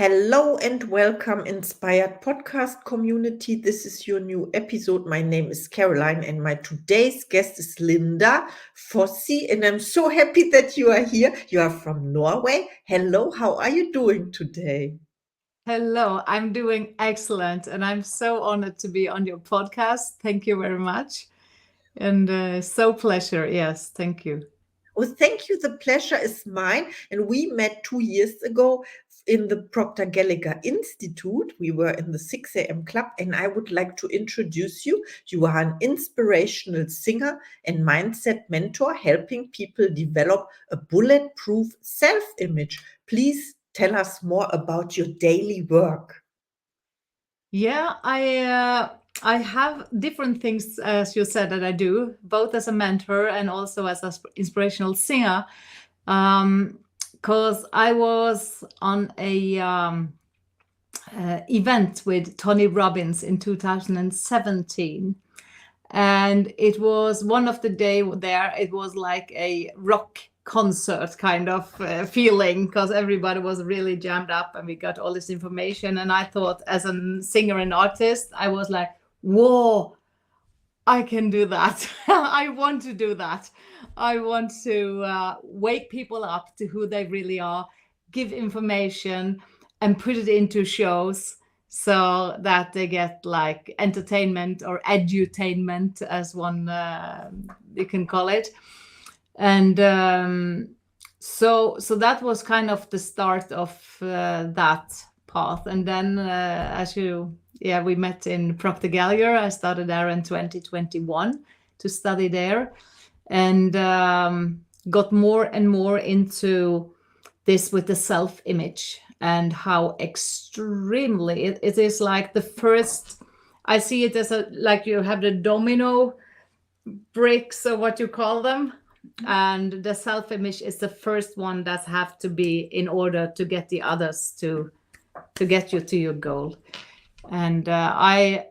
Hello and welcome, Inspired Podcast community. This is your new episode. My name is Caroline, and my today's guest is Linda Fosse. And I'm so happy that you are here. You are from Norway. Hello, how are you doing today? Hello, I'm doing excellent, and I'm so honored to be on your podcast. Thank you very much. And so pleasure. Yes, thank you. Oh, thank you. The pleasure is mine. And we met 2 years ago in the Proctor Institute. We were in the 6 a.m. club, and I would like to introduce you. You are an inspirational singer and mindset mentor, helping people develop a bulletproof self image. Please tell us more about your daily work. Yeah, I have different things, as you said, that I do, both as a mentor and also as an inspirational singer. Because I was on a event with Tony Robbins in 2017. And it was one of the day there, it was like a rock concert kind of feeling, because everybody was really jammed up and we got all this information. And I thought, as a singer and artist, I was like, whoa, I can do that. I want to do that. I want to wake people up to who they really are, give information and put it into shows so that they get like entertainment or edutainment, as one you can call it. And so that was kind of the start of that path. And then we met in Proctor. I started there in 2021 to study there, and got more and more into this with the self-image and how extremely it is like the first. I see it as like you have the domino bricks, or what you call them, and the self-image is the first one that have to be in order to get the others to get you to your goal. And I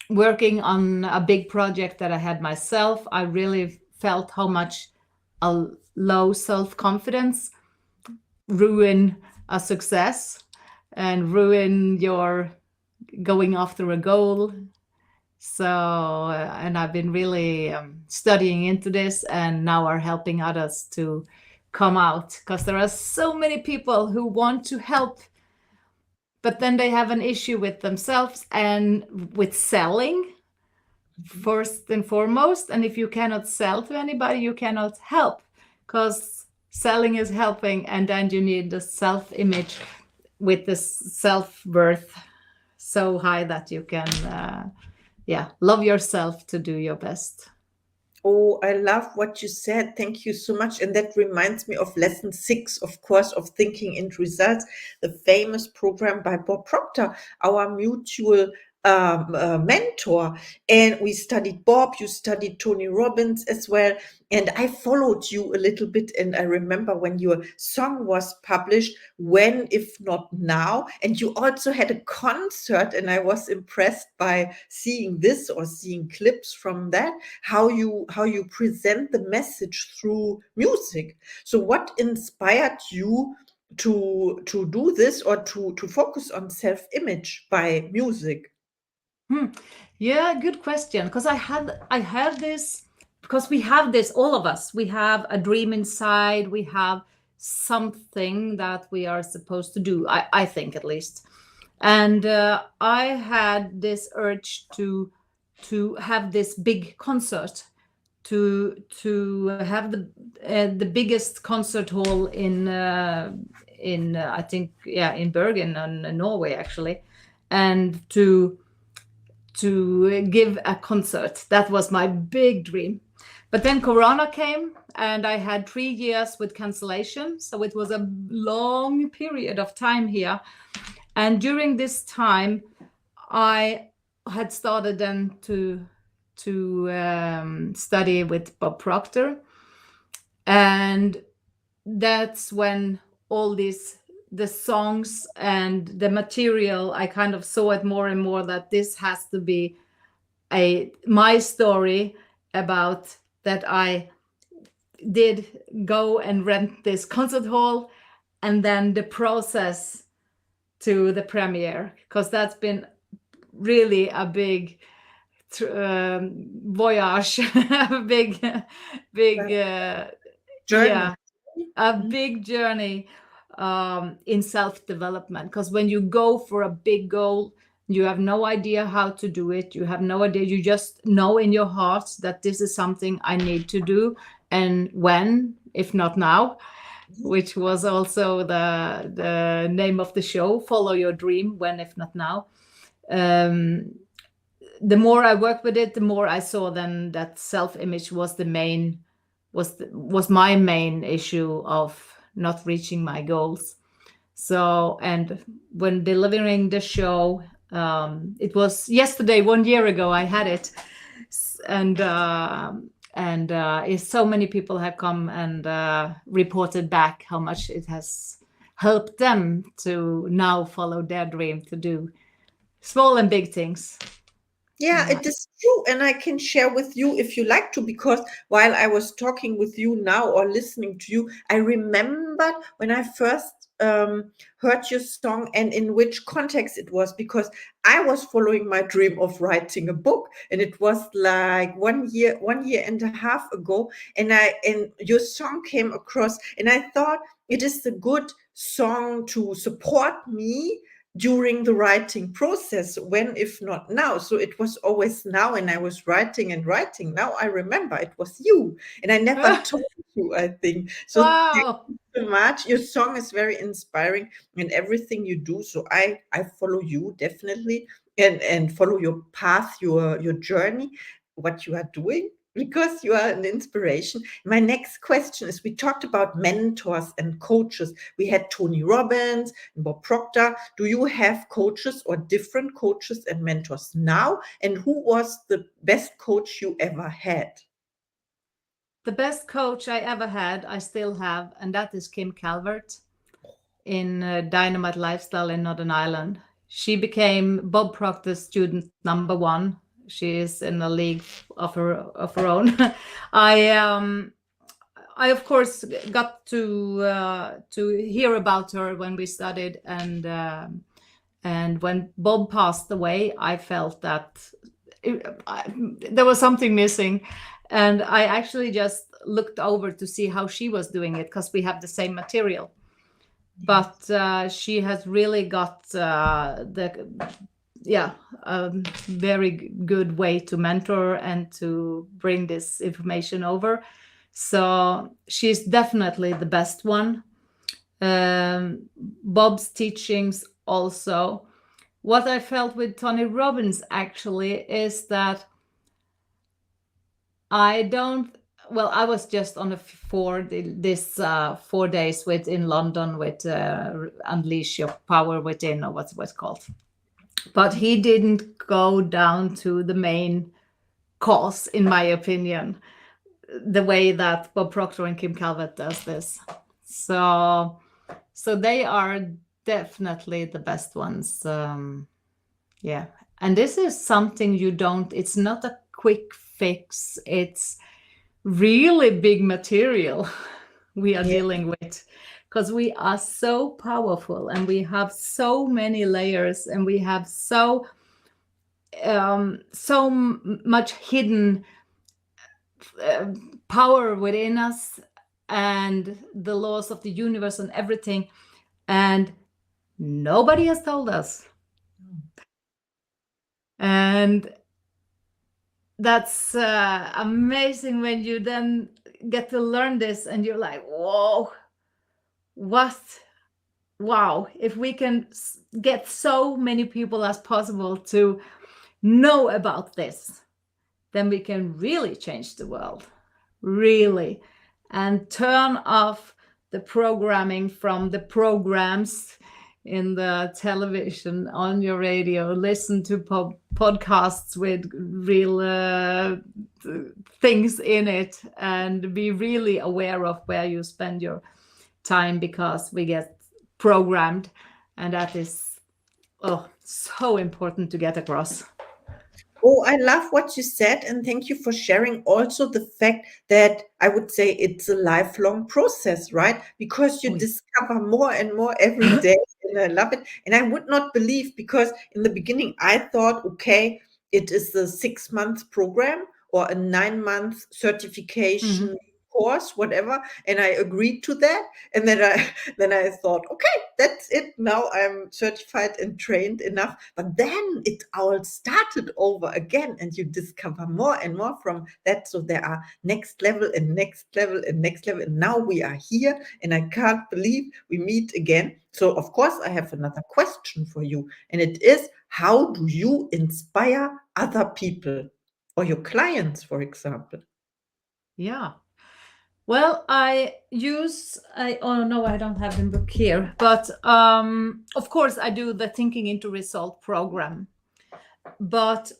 working on a big project that I had myself, I really felt how much a low self-confidence ruin a success and ruin your going after a goal. So, and I've been really studying into this, and now are helping others to come out, because there are so many people who want to help, but then they have an issue with themselves and with selling first and foremost. And if you cannot sell to anybody, you cannot help, because selling is helping, and then you need the self-image with the self-worth so high that you can love yourself to do your best. Oh, I love what you said. Thank you so much. And that reminds me of lesson 6, of course, of Thinking and Results, the famous program by Bob Proctor, our mutual mentor. And we studied Bob, you studied Tony Robbins as well. And I followed you a little bit. And I remember when your song was published, When If Not Now. And you also had a concert. And I was impressed by seeing this, or seeing clips from that, how you present the message through music. So what inspired you to do this, or to focus on self-image by music? Yeah, good question. Because I had this, because we have this, all of us, we have a dream inside, we have something that we are supposed to do, I think, at least. And I had this urge to have this big concert, to have the biggest concert hall in I think, in Bergen, in Norway, actually, and to give a concert. That was my big dream. But then Corona came, and I had 3 years with cancellation. So it was a long period of time here. And during this time, I had started then to study with Bob Proctor. And that's when all the songs and the material, I kind of saw it more and more that this has to be my story, about that I did go and rent this concert hall, and then the process to the premiere, because that's been really a big voyage, a big Journey. yeah, a big journey in self-development. Because when you go for a big goal, you have no idea how to do it. You have no idea. You just know in your heart that this is something I need to do. And when, if not now, which was also the name of the show, Follow Your Dream, when, if not now. The more I worked with it, the more I saw then that self-image was was my main issue of not reaching my goals. So, and when delivering the show, it was yesterday, 1 year ago, I had it, and so many people have come and reported back how much it has helped them to now follow their dream, to do small and big things. Yeah, it is true. And I can share with you if you like to, because while I was talking with you now or listening to you, I remembered when I first heard your song and in which context it was, because I was following my dream of writing a book, and it was like 1 year and a half ago, and your song came across, and I thought it is a good song to support me during the writing process, when if not now. So it was always now, and I was writing and writing. Now I remember it was you, and I never told you, I think. So Wow. thank you so much. Your song is very inspiring and everything you do. So I follow you definitely, and follow your path, your journey, what you are doing, because you are an inspiration. My next question is, we talked about mentors and coaches. We had Tony Robbins and Bob Proctor. Do you have coaches or different coaches and mentors now? And who was the best coach you ever had? The best coach I ever had, I still have, and that is Kim Calvert in Dynamite Lifestyle in Northern Ireland. She became Bob Proctor's student #1. She is in a league of her own. I of course got to hear about her when we studied, and when Bob passed away, I felt that there was something missing, and I actually just looked over to see how she was doing it, because we have the same material. But she has really got a very good way to mentor and to bring this information over. So she's definitely the best one. Bob's teachings also. What I felt with Tony Robbins actually is that I was just on 4 days in London with Unleash Your Power Within, or what's called. But he didn't go down to the main cause, in my opinion, the way that Bob Proctor and Kim Calvert does this. So they are definitely the best ones. Yeah. And this is something it's not a quick fix. It's really big material we are dealing with, because we are so powerful and we have so many layers, and we have so much hidden power within us, and the laws of the universe and everything, and nobody has told us. And that's amazing when you then get to learn this, and you're like, whoa, wow, if we can get so many people as possible to know about this, then we can really change the world, really, and turn off the programming from the programs in the television, on your radio, listen to podcasts with real things in it, and be really aware of where you spend your time, because we get programmed, and that is so important to get across. Oh, I love what you said, and thank you for sharing also the fact that I would say it's a lifelong process, right? Because you Oh, discover more and more every day, and I love it. And I would not believe, because in the beginning I thought, okay, it is a 6 month program or a 9 month certification mhm. course, whatever, and I agreed to that. And then I then I thought, okay, that's it. Now I'm certified and trained enough. But then it all started over again, and you discover more and more from that. So there are next level and next level and next level. And now we are here, and I can't believe we meet again. So, of course, I have another question for you. And it is, how do you inspire other people or your clients, for example? Yeah. Well, oh no, I don't have the book here, but of course I do the Thinking into Result program. But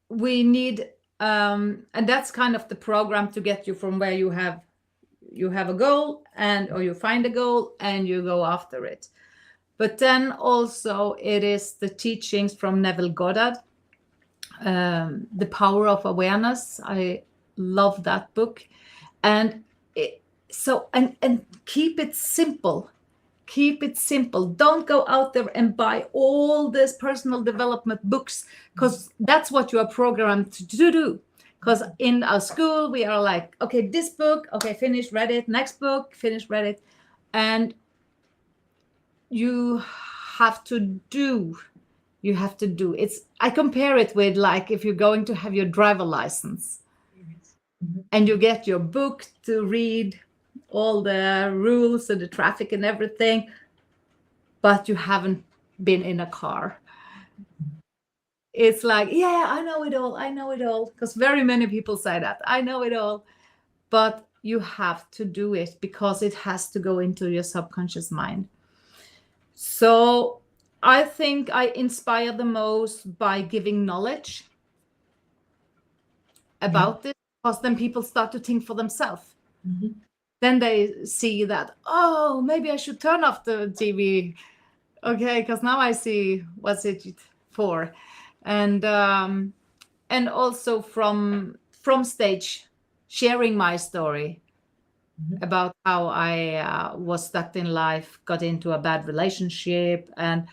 we need, and that's kind of the program to get you from where you have a goal, or you find a goal and you go after it. But then also it is the teachings from Neville Goddard, The Power of Awareness. I love that book. And and keep it simple. Keep it simple. Don't go out there and buy all these personal development books, because that's what you are programmed to do. Because in our school, we are like, okay, this book, okay, finish, read it. Next book, finish, read it. And you have to do. You have to do. I compare it with, like, if you're going to have your driver license and you get your book to read all the rules and the traffic and everything, but you haven't been in a car. It's like, yeah, I know it all, because very many people say that, I know it all. But you have to do it, because it has to go into your subconscious mind. So I think I inspire the most by giving knowledge about this, because then people start to think for themselves. Then they see that, oh, maybe I should turn off the TV. Okay, because now I see what's it for. And also from stage, sharing my story about how I was stuck in life, got into a bad relationship, and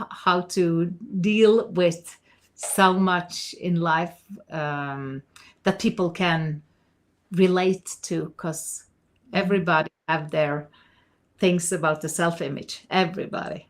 how to deal with so much in life that people can relate to, because everybody have their things about the self-image. Everybody.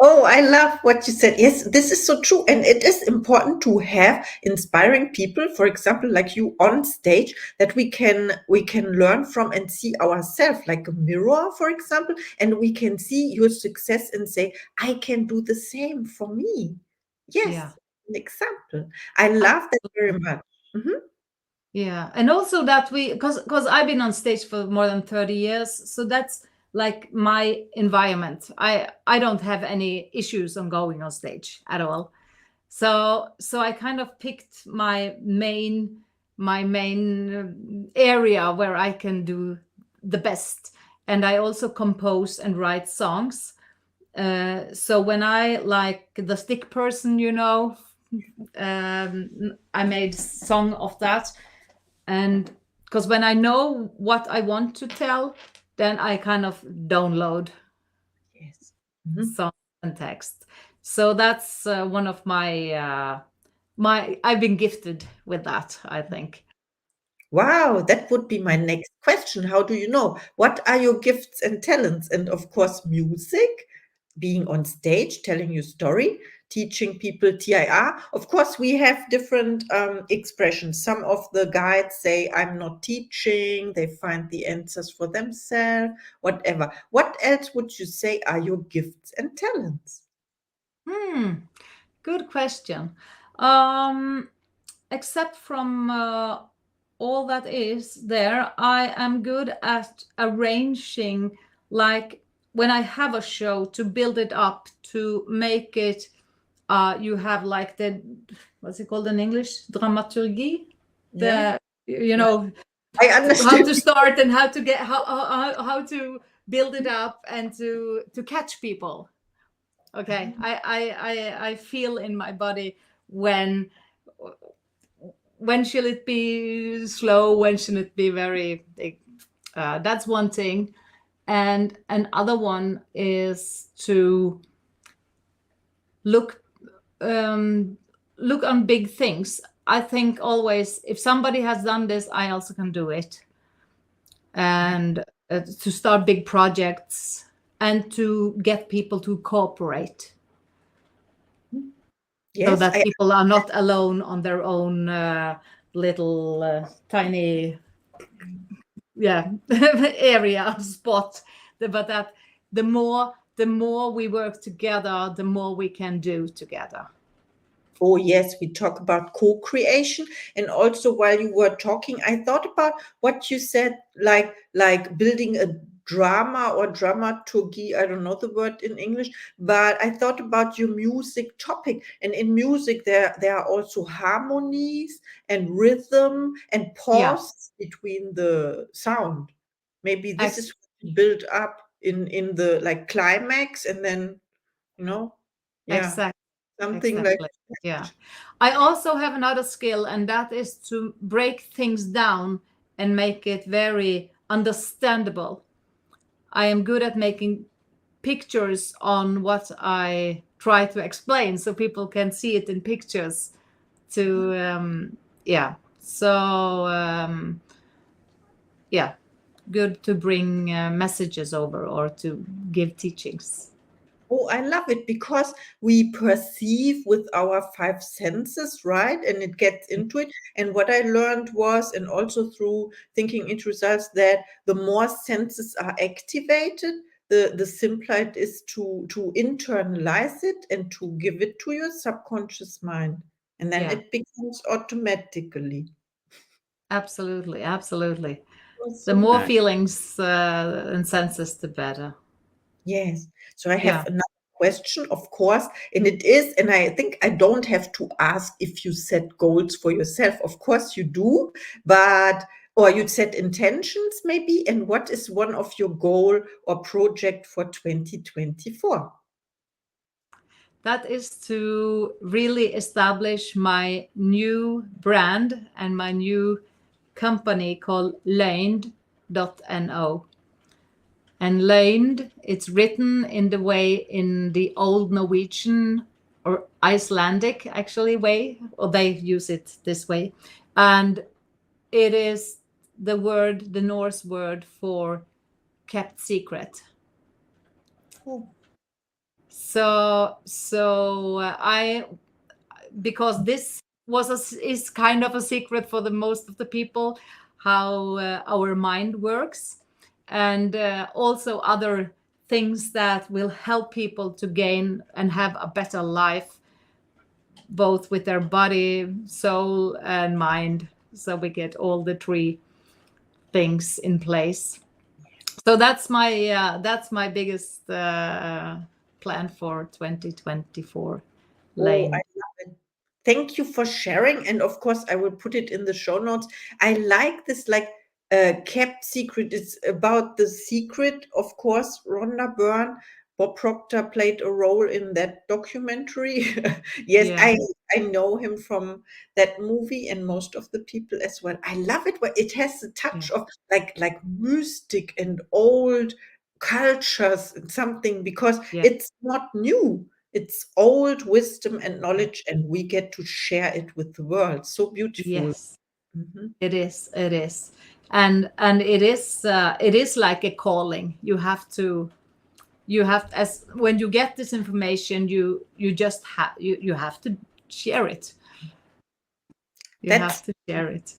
Oh, I love what you said. Yes, this is so true. And it is important to have inspiring people, for example, like you on stage, that we can learn from and see ourselves, like a mirror, for example, and we can see your success and say, I can do the same for me. Yes, Yeah. an example. I love that very much. Mhm. Yeah, and also that because I've been on stage for more than 30 years, so that's like my environment. I don't have any issues on going on stage at all. So I kind of picked my main area where I can do the best, and I also compose and write songs. So when I, like the stick person, I made song of that. And because when I know what I want to tell, then I kind of download Yes. song and text. So that's one of my I've been gifted with that, I think. Wow, that would be my next question. How do you know? What are your gifts and talents? And of course, music, being on stage, telling your story, teaching people TIR. Of course, we have different expressions. Some of the guides say, I'm not teaching, they find the answers for themselves, whatever. What else would you say are your gifts and talents? Good question. Um, except from all that is there, I am good at arranging, like when I have a show, to build it up, to make it, you have like what's it called in English? Dramaturgy? Yeah, The, you know, I how understand. to start and how to get, how to build it up and to catch people. Okay. I feel in my body when should it be slow, when should it be very big. That's one thing. And another one is to look look on big things. I think always, if somebody has done this, I also can do it. And to start big projects and to get people to cooperate. Yes, so that people are not alone on their own little tiny area spot, but that the more we work together, the more we can do together. Oh, yes, we talk about co-creation. And also while you were talking, I thought about what you said, like building a drama or dramaturgy. I don't know the word in English, but I thought about your music topic. And in music, there are also harmonies and rhythm and pause between the sound. Maybe this is built up in the like climax, and then, Exactly. something like. Yeah. I also have another skill, and that is to break things down and make it very understandable. I am good at making pictures on what I try to explain, so people can see it in pictures. Good to bring messages over or to give teachings. Oh, I love it because we perceive with our five senses, right? And it gets into it. And what I learned was, and also through thinking into results, that the more senses are activated, the simpler it is to internalize it and to give it to your subconscious mind. And then it becomes automatically. Absolutely. Oh, The so more nice. feelings and senses, the better. Yes. So I have another question, of course, and it is, and I think I don't have to ask if you set goals for yourself. Of course you do, or you set intentions maybe. And what is one of your goal or project for 2024? That is to really establish my new brand and my new company called Learned.no. And learned, it's written in the old Norwegian or Icelandic actually way, or they use it this way. And it is the Norse word for kept secret. Oh. Because this is kind of a secret for the most of the people, how our mind works, and also other things that will help people to gain and have a better life, both with their body, soul, and mind. So we get all the three things in place. So that's my biggest plan for 2024. Oh, I love it. Thank you for sharing. And of course, I will put it in the show notes. I like this, like, kept secret. It's about the secret, of course. Rhonda Byrne, Bob Proctor played a role in that documentary. Yes, I know him from that movie, and most of the people as well. I love it. It has a touch of like mystic and old cultures and something, because it's not new. It's old wisdom and knowledge, and we get to share it with the world. So beautiful. Yes, it is. And it is like a calling. You have as when you get this information, you just have to share it. Have to share it.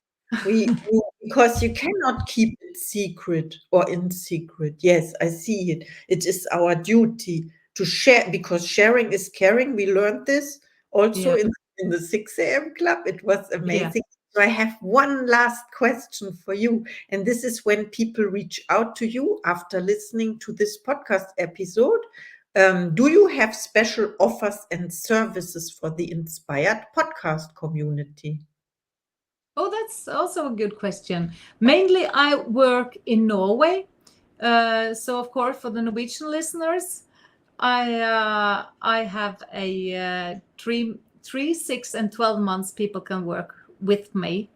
Because you cannot keep it secret or in secret. Yes, I see it. It is our duty to share, because sharing is caring. We learned this also in the 6 a.m. club. It was amazing. So I have one last question for you. And this is when people reach out to you after listening to this podcast episode. Do you have special offers and services for the Inspired podcast community? Oh, that's also a good question. Mainly, I work in Norway. So, of course, for the Norwegian listeners, I have a 3, 6, and 12 months. People can work with me,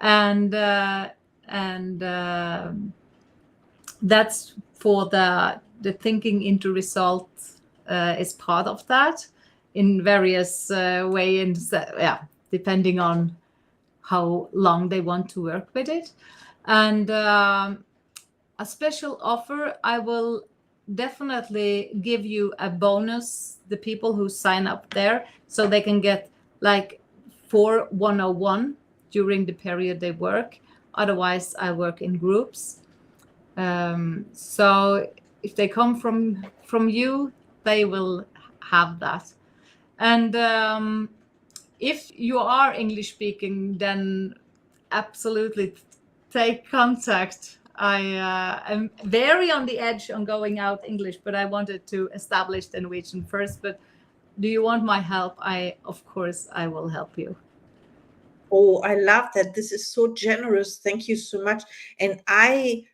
and that's for the thinking into results is part of that in various way, and depending on how long they want to work with it. And a special offer, I will definitely give you a bonus, the people who sign up there, so they can get like 4 101 during the period they work. Otherwise, I work in groups. So if they come from you, they will have that. And if you are English speaking, then absolutely take contact. I am very on the edge on going out English, but I wanted to establish the Norwegian first. But do you want my help? Of course, I will help you. Oh, I love that. This is so generous. Thank you so much. And I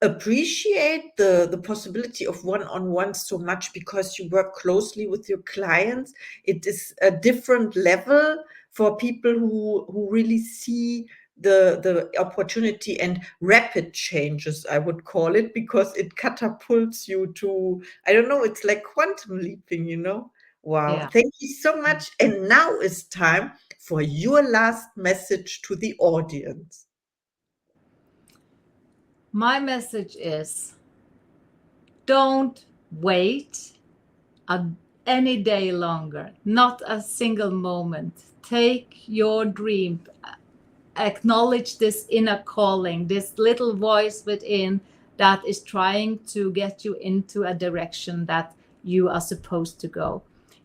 appreciate the possibility of one-on-one so much, because you work closely with your clients. It is a different level for people who really see the opportunity and rapid changes, I would call it, because it catapults you to, I don't know, it's like quantum leaping, you know? Wow. Yeah. Thank you so much. And now it's time for your last message to the audience. My message is, don't wait any day longer, not a single moment. Take your dream, acknowledge this inner calling, this little voice within that is trying to get you into a direction that you are supposed to go.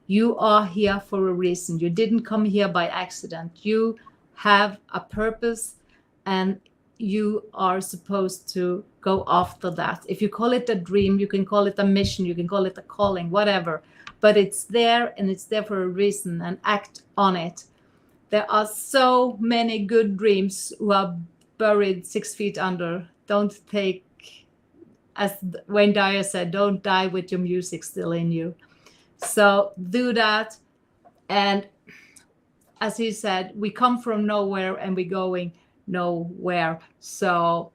You are here for a reason. You didn't come here by accident. You have a purpose, and you are supposed to go after that. If you call it a dream, you can call it a mission, you can call it a calling, whatever, but it's there, and it's there for a reason, and act on it. There are so many good dreams who are buried 6 feet under. Don't take, as Wayne Dyer said, don't die with your music still in you. So do that. And as he said, we come from nowhere and we're going nowhere. So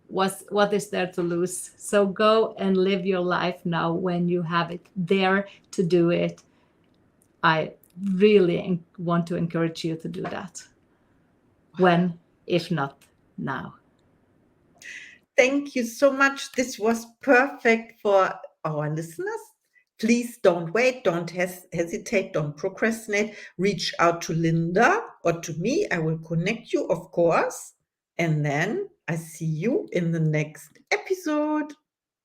what is there to lose? So go and live your life now when you have it. Dare to do it. I really want to encourage you to do that. When, if not now? Thank you so much. This was perfect for our listeners. Please don't wait, don't hesitate, don't procrastinate. Reach out to Linda or to me. I will connect you, of course. And then I see you in the next episode.